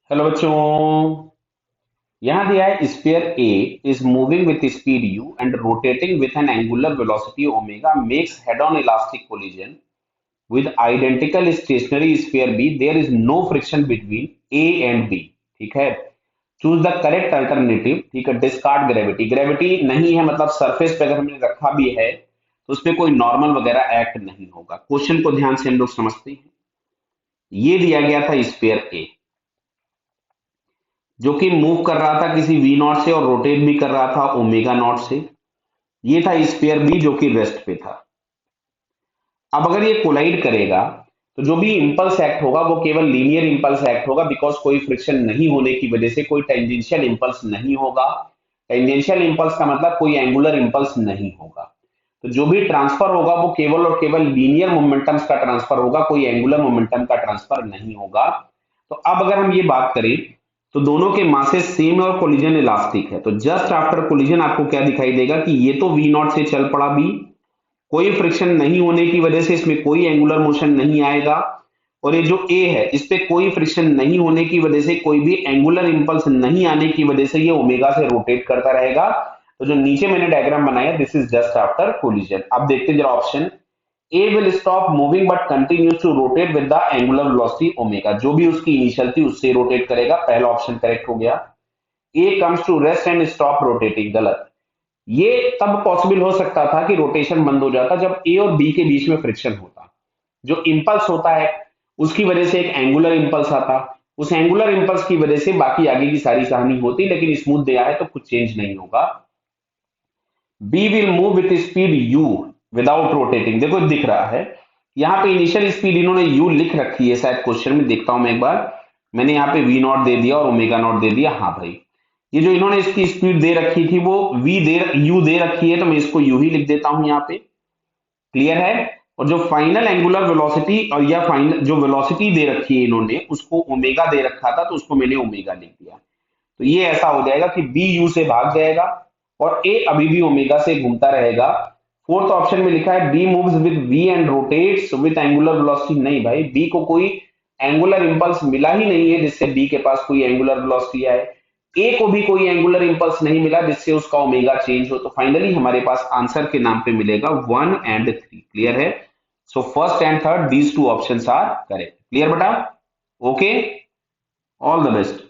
Hello बच्चों। यहां दिया है sphere A is moving with speed u and rotating with an angular velocity omega makes head on elastic collision with identical stationary sphere b there is no friction between a and b। ठीक है, choose the correct alternative. ठीक है, discard gravity. Gravity नहीं है मतलब surface पे अगर हमने रखा भी है तो उस पर कोई नॉर्मल वगैरह एक्ट नहीं होगा। क्वेश्चन को ध्यान से हम लोग समझते हैं। ये दिया गया था स्फीयर ए जो कि मूव कर रहा था किसी वी नॉट से और रोटेट भी कर रहा था ओमेगा नॉट से। ये था स्फीयर बी जो कि रेस्ट पे था। अब अगर ये कोलाइड करेगा तो जो भी इंपल्स एक्ट होगा वो केवल लीनियर इंपल्स एक्ट होगा, बिकॉज कोई फ्रिक्शन नहीं होने की वजह से कोई टेंजेंशियल इंपल्स नहीं होगा। टेंजेंशियल इंपल्स का मतलब कोई एंगुलर इंपल्स नहीं होगा। तो जो भी ट्रांसफर होगा वो केवल और केवल लीनियर मोमेंटम्स का ट्रांसफर होगा, कोई एंगुलर मोमेंटम का ट्रांसफर नहीं होगा। तो अब अगर हम ये बात करें तो दोनों के मासेस सेम और कोलिजन इलास्टिक है, तो जस्ट आफ्टर कोलिजन आपको क्या दिखाई देगा कि ये तो वी नॉट से चल पड़ा बी, कोई फ्रिक्शन नहीं होने की वजह से इसमें कोई एंगुलर मोशन नहीं आएगा। और ये जो ए है इस पे कोई फ्रिक्शन नहीं होने की वजह से कोई भी एंगुलर इंपल्स नहीं आने की वजह से ये ओमेगा से रोटेट करता रहेगा। तो जो नीचे मैंने डायग्राम बनाया this is just after collision. अब देखते हैं जरा option A will stop moving but continues to rotate with the angular velocity omega. जो भी उसकी इनिशियल थी उससे रोटेट करेगा, पहला ऑप्शन करेक्ट हो गया। A comes to rest and stop rotating, गलत। ये तब पॉसिबल हो सकता था कि रोटेशन बंद हो जाता जब ए और बी के बीच में फ्रिक्शन होता। जो इंपल्स होता है उसकी वजह से एक एंगुलर इंपल्स आता, उस एंगुलर इंपल्स की वजह से बाकी आगे की सारी कहानी होती, लेकिन स्मूथ दिया है तो कुछ चेंज नहीं होगा। B will move with speed u without rotating. देखो दिख रहा है यहाँ पे इनिशियल स्पीड इन्होंने यू लिख रखी है, शायद क्वेश्चन में देखता हूं मैं एक बार। मैंने यहाँ पे वी नॉट दे दिया और ओमेगा नॉट दे दिया। हाँ भाई, ये जो इन्होंने इसकी स्पीड दे रखी थी वो वी दे यू दे रखी है, तो मैं इसको यू ही लिख देता हूं यहाँ पे। क्लियर है। और जो फाइनल एंगुलर वेलोसिटी और या फाइनल जो वेलोसिटी दे रखी है इन्होंने उसको ओमेगा दे रखा था, तो उसको मैंने ओमेगा लिख दिया। तो ये ऐसा हो जाएगा कि बी यू से भाग जाएगा और ए अभी भी ओमेगा से घूमता रहेगा। फोर्थ ऑप्शन में लिखा है B moves with v and rotates with angular velocity. नहीं भाई, बी को कोई एंगुलर इंपल्स मिला ही नहीं है जिससे बी के पास कोई एंगुलर वेलोसिटी आए। ए को भी कोई एंगुलर इंपल्स नहीं मिला जिससे उसका ओमेगा चेंज हो। तो फाइनली हमारे पास आंसर के नाम पे मिलेगा 1 एंड 3। क्लियर है। So first and third these two options are correct. Clear बेटा? Okay, all the best.